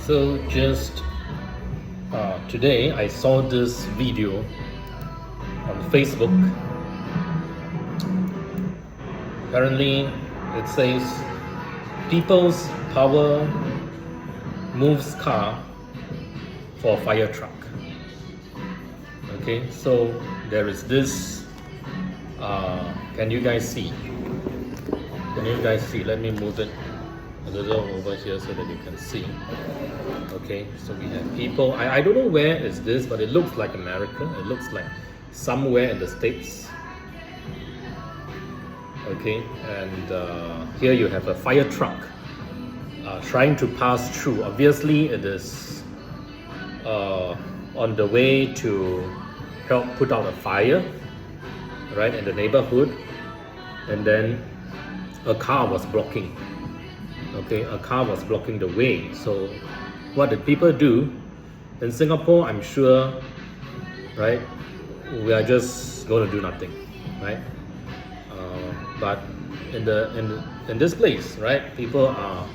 So just today I saw this video on Facebook. Apparently it says People's Power moves car for fire truck. Okay, so there is this can you guys see? Let me move it a little over here so that you can see. Okay, so we have people. I don't know where is this, but it looks like America. It looks like somewhere in the States. Okay, and here you have a fire truck trying to pass through. Obviously, it is on the way to help put out a fire, right, in the neighborhood, and then a car was blocking. Okay, a car was blocking the way. So what did people do? In Singapore, I'm sure, right, we are just going to do nothing, right? But in this place, right, people are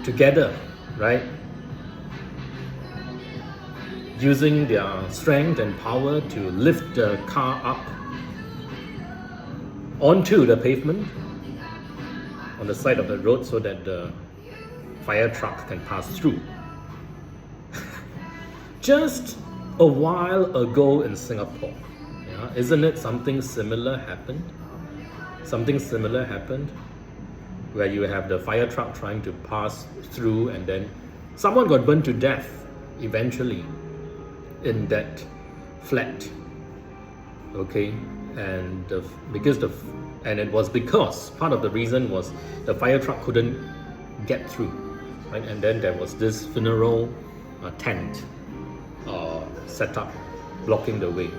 together, right, using their strength and power to lift the car up onto the pavement on the side of the road so that the fire truck can pass through. Just a while ago in Singapore, yeah, isn't it something similar happened? Something similar happened where you have the fire truck trying to pass through, and then someone got burned to death eventually in that flat. Okay, and it was because part of the reason was the fire truck couldn't get through, right? And then there was this funeral tent set up blocking the way,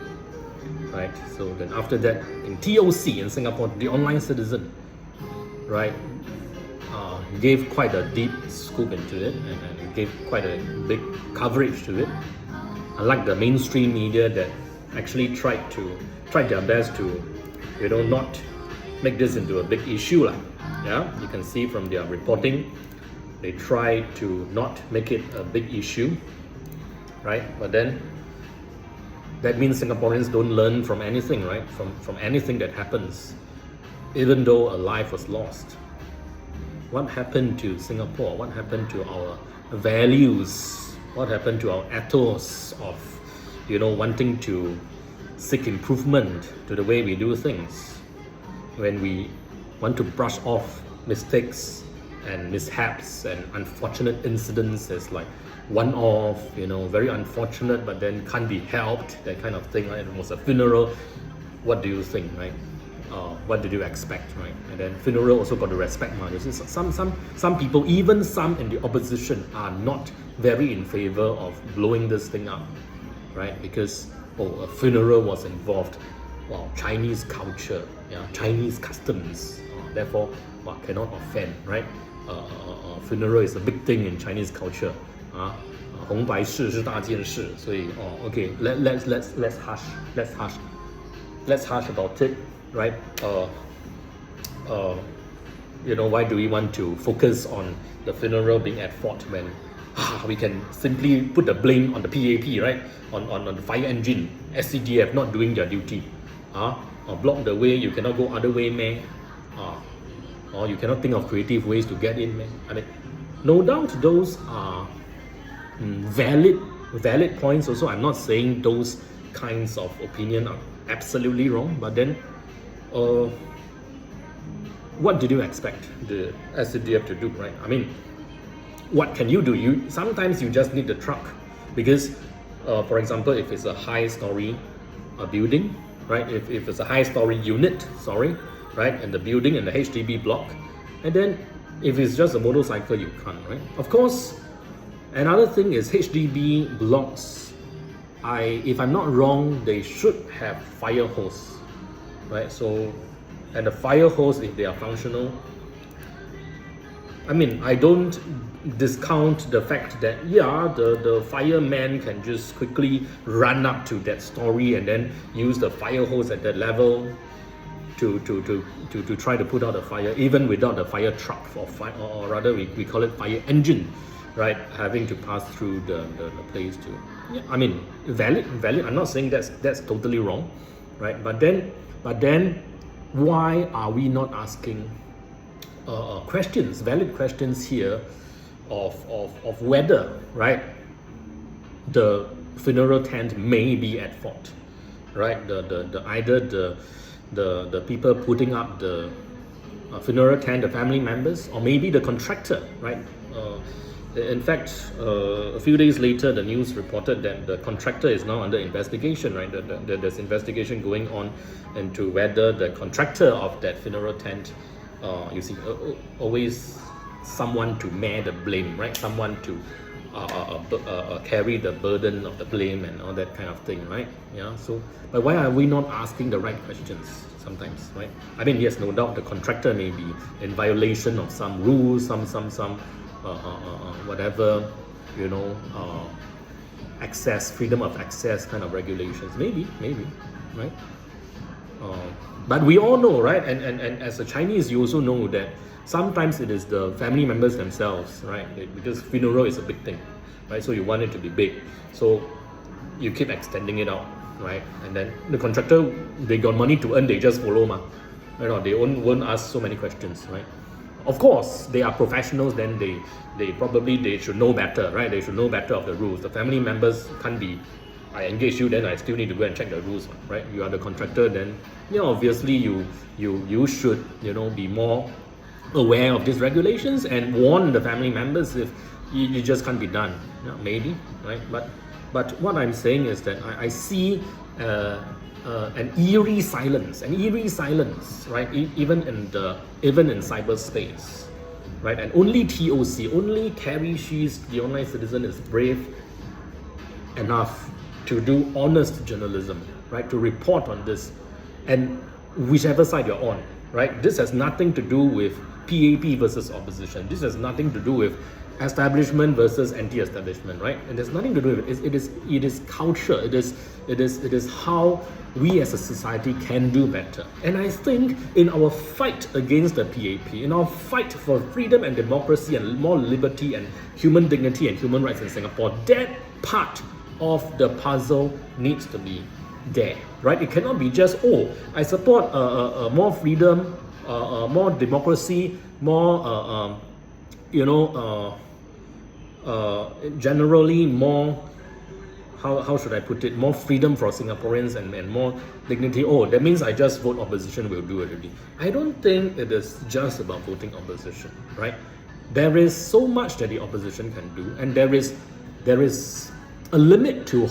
right? So then after that, in TOC in Singapore, the Online Citizen, right, gave quite a deep scoop into it and gave quite a big coverage to it, unlike the mainstream media that actually tried their best to, not make this into a big issue lah. Yeah, you can see from their reporting, they try to not make it a big issue, right? But then that means Singaporeans don't learn from anything, right? From anything that happens, even though a life was lost. What happened to Singapore? What happened to our values? What happened to our ethos of, wanting to seek improvement to the way we do things? When we want to brush off mistakes and mishaps and unfortunate incidents as like one-off, very unfortunate, but then can't be helped, that kind of thing, right? It was a funeral. What do you think, right? What did you expect, right? And then funeral also got the respect. Some people, even some in the opposition, are not very in favor of blowing this thing up, right? Because a funeral was involved. Well, Chinese culture, yeah, Chinese customs, therefore, cannot offend, right? Funeral is a big thing in Chinese culture. 红白事是大件事，所以okay, let's hush about it, right? Why do we want to focus on the funeral being at fault when we can simply put the blame on the PAP, right? On the fire engine, SCDF not doing their duty. Or block the way, you cannot go other way, man. Or you cannot think of creative ways to get in, man. I mean, no doubt those are valid points also. I'm not saying those kinds of opinion are absolutely wrong, but then what did you expect the SCDF to do, right? I mean, what can you do? Sometimes you just need the truck, because for example, if it's a high story building, right, if it's a high story unit, right, in the building, in the HDB block, and then if it's just a motorcycle, you can't, right? Of course, another thing is HDB blocks, if I'm not wrong, they should have fire hose, right? So, and the fire hose, if they are functional, I mean, I don't discount the fact that the fireman can just quickly run up to that story and then use the fire hose at that level to try to put out the fire, even without the fire truck or rather we call it fire engine, right? Having to pass through the place to, yeah, I mean, valid. I'm not saying that's totally wrong, right? But then, why are we not asking questions, valid questions here, of whether, right, the funeral tent may be at fault, right? The either the people putting up the funeral tent, the family members, or maybe the contractor, right? In fact, a few days later, the news reported that the contractor is now under investigation, right? There's investigation going on into whether the contractor of that funeral tent, you see, always someone to bear the blame, right? Someone to carry the burden of the blame and all that kind of thing, right? Yeah. So, but why are we not asking the right questions sometimes, right? I mean, yes, no doubt the contractor may be in violation of some rules, some whatever, you know, access, freedom of access kind of regulations, maybe, right? But we all know, right? And as a Chinese, you also know that sometimes it is the family members themselves, right? Because funeral is a big thing, right? So you want it to be big, so you keep extending it out, right? And then the contractor, they got money to earn, they just follow, you know, they won't ask so many questions, right? Of course, they are professionals, then they probably should know better, right? They should know better of the rules. The family members can't be, I engage you, then I still need to go and check the rules, right? You are the contractor, then, you know, obviously you should, you know, be more aware of these regulations and warn the family members if you just can't be done, you know, maybe, right? But what I'm saying is that I see an eerie silence, right? Even in cyberspace, right? And only TOC, only Carrie She's the online citizen is brave enough to do honest journalism, right? To report on this, and whichever side you're on, right? This has nothing to do with PAP versus opposition. This has nothing to do with establishment versus anti-establishment, right? And there's nothing to do with it. It is culture. It is how we as a society can do better. And I think in our fight against the PAP, in our fight for freedom and democracy and more liberty and human dignity and human rights in Singapore, that part of the puzzle needs to be there, right? It cannot be just, oh, I support more freedom, more democracy, more generally more, how should I put it, more freedom for Singaporeans and more dignity. Oh, that means I just vote opposition will do it already. I don't think it is just about voting opposition, right? There is so much that the opposition can do, and there is a limit to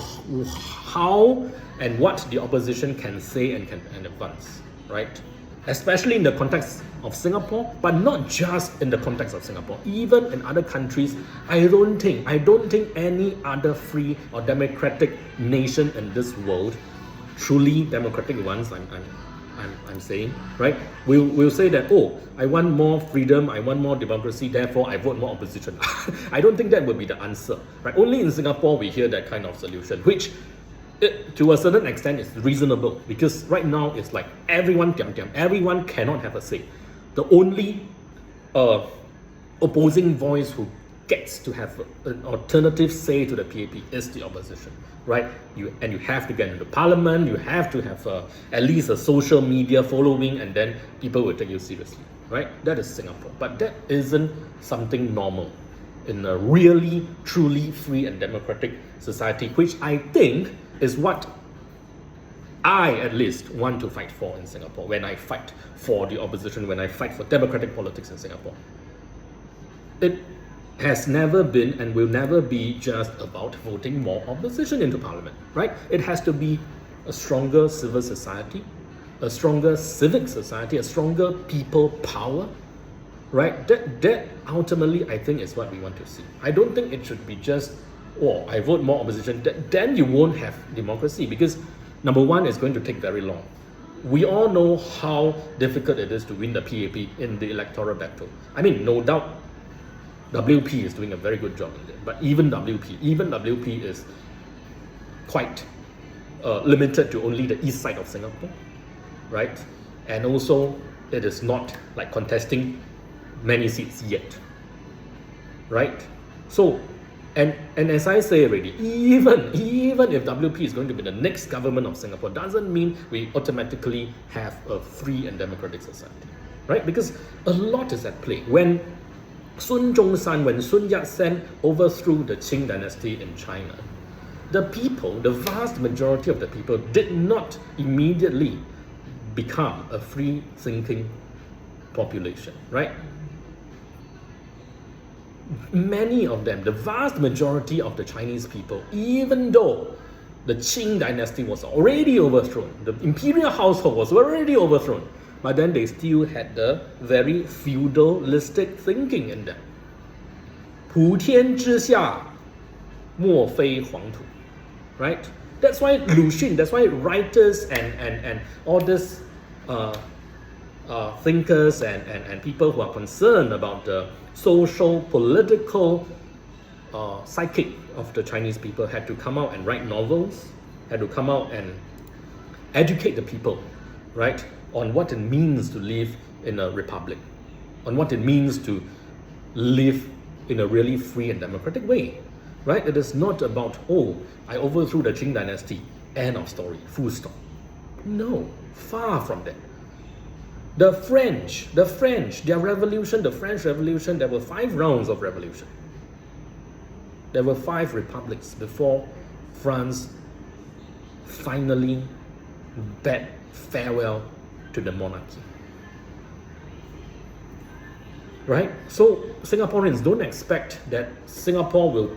how and what the opposition can say and can advance, right? Especially in the context of Singapore, but not just in the context of Singapore. Even in other countries, I don't think any other free or democratic nation in this world, truly democratic ones, I'm saying, right? We'll say that, oh, I want more freedom, I want more democracy, therefore I vote more opposition. I don't think that would be the answer, right? Only in Singapore we hear that kind of solution, which to a certain extent is reasonable, because right now it's like everyone everyone cannot have a say. The only opposing voice who gets to have an alternative say to the PAP is the opposition, right? You have to get into parliament, you have to have at least a social media following, and then people will take you seriously, right? That is Singapore, but that isn't something normal in a really, truly free and democratic society, which I think is what I at least want to fight for in Singapore. When I fight for the opposition, when I fight for democratic politics in Singapore, it has never been and will never be just about voting more opposition into parliament, right? It has to be a stronger civil society, a stronger civic society, a stronger people power, right? That ultimately I think is what we want to see. I don't think it should be just, oh, I vote more opposition, then you won't have democracy, because number one, it's going to take very long. We all know how difficult it is to win the PAP in the electoral battle. I mean, no doubt WP is doing a very good job in it, but even WP is quite limited to only the east side of Singapore, right? And also, it is not like contesting many seats yet, right? So, and as I say already, even if WP is going to be the next government of Singapore, doesn't mean we automatically have a free and democratic society, right? Because a lot is at play. When Sun Yat-sen overthrew the Qing dynasty in China, the people, the vast majority of the people, did not immediately become a free-thinking population, right? Many of them, the vast majority of the Chinese people, even though the Qing dynasty was already overthrown, the imperial household was already overthrown, but then they still had the very feudalistic thinking in them. 普天之下，莫非黄土, right? That's why Lu Xun, that's why writers and all this thinkers and people who are concerned about the social, political psychic of the Chinese people had to come out and write novels, had to come out and educate the people, right, on what it means to live in a republic, on what it means to live in a really free and democratic way, right? It is not about, oh, I overthrew the Qing dynasty, end of story, full stop. No, far from that. The French, their revolution, the French Revolution, there were 5 rounds of revolution. There were 5 republics before France finally bade farewell to the monarchy. Right? So Singaporeans don't expect that Singapore will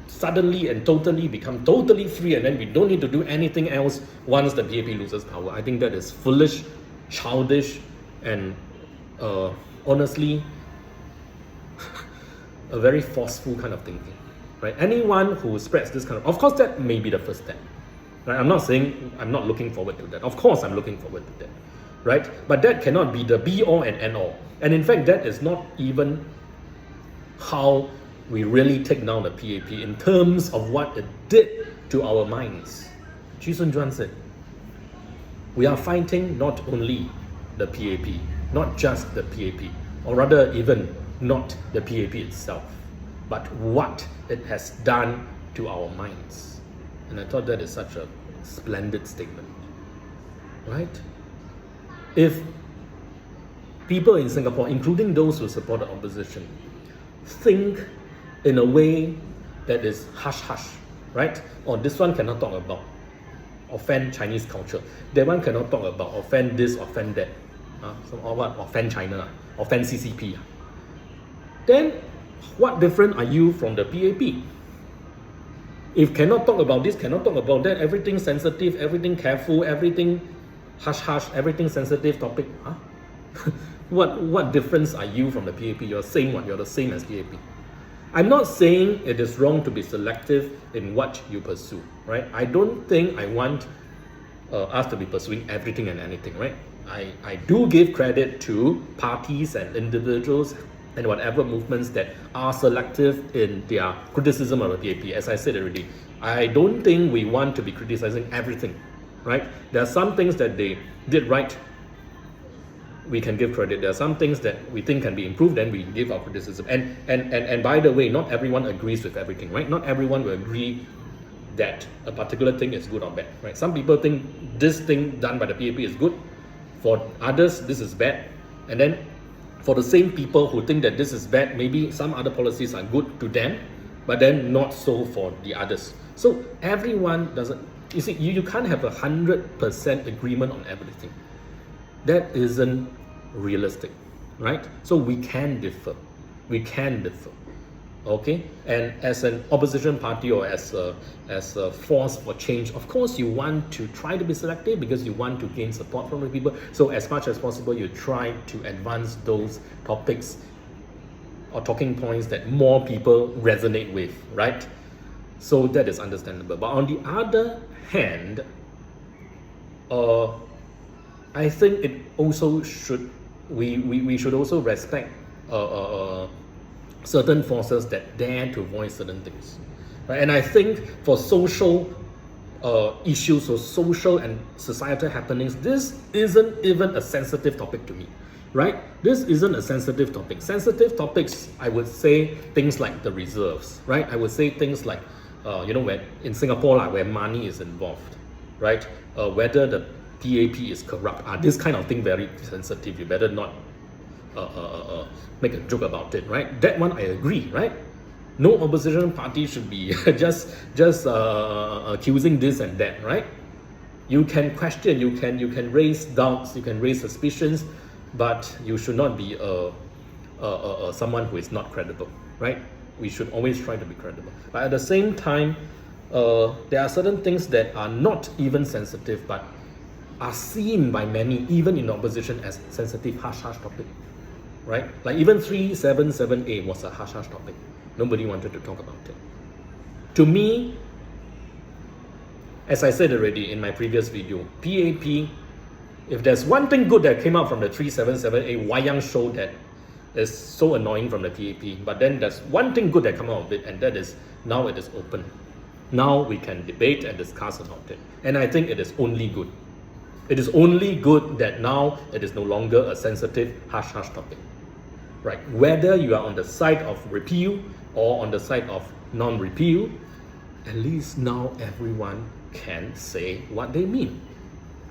suddenly and totally become totally free and then we don't need to do anything else once the PAP loses power. I think that is foolish, childish, and honestly a very forceful kind of thinking, right? Anyone who spreads this kind of course that may be the first step, right? I'm not saying I'm not looking forward to that. Of course I'm looking forward to that, right? But that cannot be the be all and end all. And in fact, that is not even how we really take down the PAP in terms of what it did to our minds. Chee Soon-Juan said, we are fighting not only the PAP, not just the PAP, or rather even not the PAP itself, but what it has done to our minds. And I thought that is such a splendid statement, right? If people in Singapore, including those who support the opposition, think in a way that is hush-hush, right? Or this one cannot talk about offend Chinese culture. That one cannot talk about offend this, offend that. Or what? Offend China, offend CCP. Then, what different are you from the PAP? If cannot talk about this, cannot talk about that, everything sensitive, everything careful, everything hush-hush, everything sensitive topic. What difference are you from the PAP? You're the same one. You're the same as PAP. I'm not saying it is wrong to be selective in what you pursue, right? I don't think I want us to be pursuing everything and anything, right? I do give credit to parties and individuals and whatever movements that are selective in their criticism of the PAP. As I said already, I don't think we want to be criticizing everything, right? There are some things that they did right, we can give credit. There are some things that we think can be improved, and we give our criticism. And by the way, not everyone agrees with everything, right? Not everyone will agree that a particular thing is good or bad, right? Some people think this thing done by the PAP is good. For others, this is bad. And then for the same people who think that this is bad, maybe some other policies are good to them, but then not so for the others. So everyone doesn't, you see, you can't have 100% agreement on everything. That isn't realistic, right? So we can differ. Okay, and as an opposition party or as a force for change, of course you want to try to be selective because you want to gain support from the people. So as much as possible, you try to advance those topics or talking points that more people resonate with, right? So that is understandable. But on the other hand, I think it also should we should also respect certain forces that dare to voice certain things, right? And I think for social issues or social and societal happenings, this isn't even a sensitive topic to me. right? This isn't a sensitive topic. Sensitive topics, I would say things like the reserves, right? I would say things like, when in Singapore, where money is involved, right? Whether the PAP is corrupt, this kind of thing very sensitive. You better not make a joke about it, right? That one I agree, right? No opposition party should be just accusing this and that, right? You can question, you can raise doubts, you can raise suspicions, but you should not be someone who is not credible, right? We should always try to be credible. But at the same time, there are certain things that are not even sensitive, but are seen by many, even in opposition, as sensitive hush topic, right? Like even 377A was a hush topic. Nobody wanted to talk about it. To me, as I said already in my previous video, PAP, if there's one thing good that came out from the 377A wayang show that is so annoying from the PAP, but then there's one thing good that came out of it, and that is now it is open. Now we can debate and discuss about it. And I think it is only good. It is only good that now it is no longer a sensitive hush topic, right? Whether you are on the side of repeal or on the side of non-repeal, at least now everyone can say what they mean.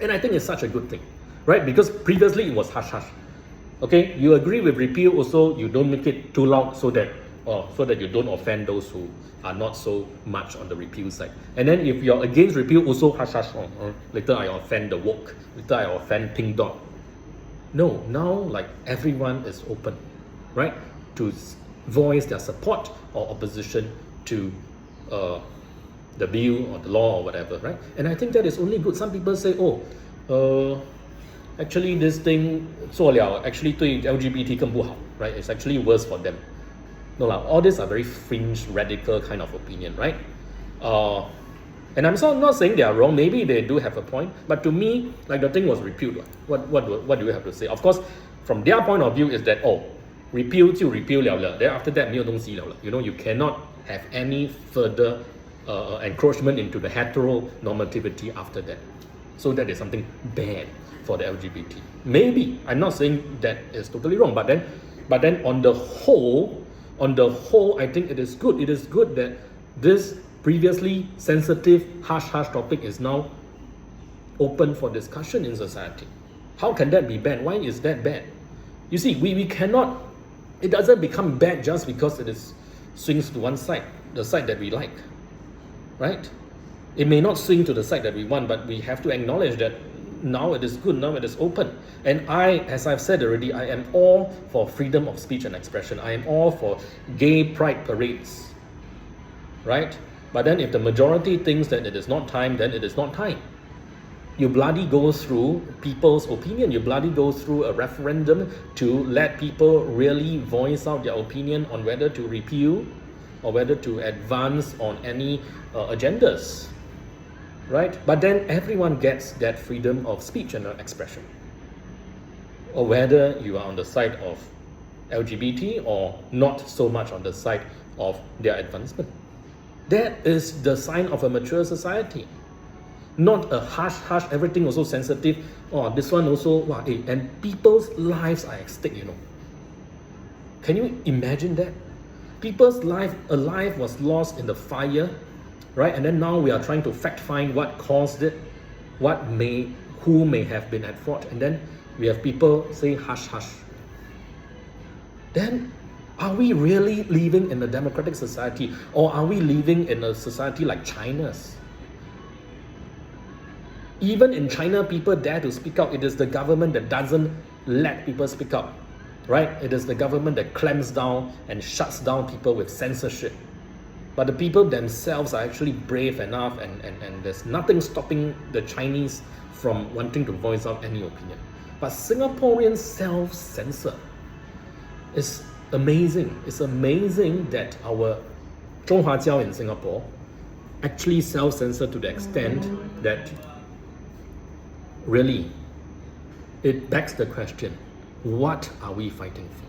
And I think it's such a good thing, right? Because previously it was hush. Okay, you agree with repeal, also you don't make it too loud so that you don't offend those who are not so much on the repeal side. And then if you're against repeal, also hush. Later I offend the woke, later I offend Pink Dot. No, now like everyone is open, right, to voice their support or opposition to the bill or the law or whatever, right? And I think that is only good. Some people say, actually this thing 做了 actually 对 LGBT 更不好, right? It's actually worse for them. No lah, all these are very fringe, radical kind of opinion, right? And I'm not saying they are wrong. Maybe they do have a point, but to me, like the thing was repealed. What do you have to say? Of course, from their point of view is that repeal 就 repeal 了 then after that 没有东西了 you cannot have any further encroachment into the heteronormativity after that. So that is something bad for the LGBT. Maybe I'm not saying that is totally wrong, but then on the whole, I think it is good. It is good that this previously sensitive hush topic is now open for discussion in society. How can that be bad? Why is that bad? You see, we cannot. It doesn't become bad just because it swings to one side, the side that we like, right? It may not swing to the side that we want, but we have to acknowledge that now it is good, now it is open. And as I've said already, I am all for freedom of speech and expression. I am all for gay pride parades, right? But then if the majority thinks that it is not time, then it is not time. You bloody go through people's opinion. You bloody go through a referendum to let people really voice out their opinion on whether to repeal or whether to advance on any agendas, right? But then everyone gets that freedom of speech and expression. Or whether you are on the side of LGBT or not so much on the side of their advancement. That is the sign of a mature society. Not a hush, everything also sensitive. This one also, and people's lives are at stake, Can you imagine that? People's life was lost in the fire, right? And then now we are trying to fact find what caused it, who may have been at fault, and then we have people say hush. Then are we really living in a democratic society, or are we living in a society like China's? Even in China, people dare to speak out. It is the government that doesn't let people speak out, right? It is the government that clamps down and shuts down people with censorship. But the people themselves are actually brave enough, and there's nothing stopping the Chinese from wanting to voice out any opinion. But Singaporeans self-censor. It's amazing. It's amazing that our Zhonghuajiao in Singapore actually self-censor to the extent that really it begs the question, what are we fighting for?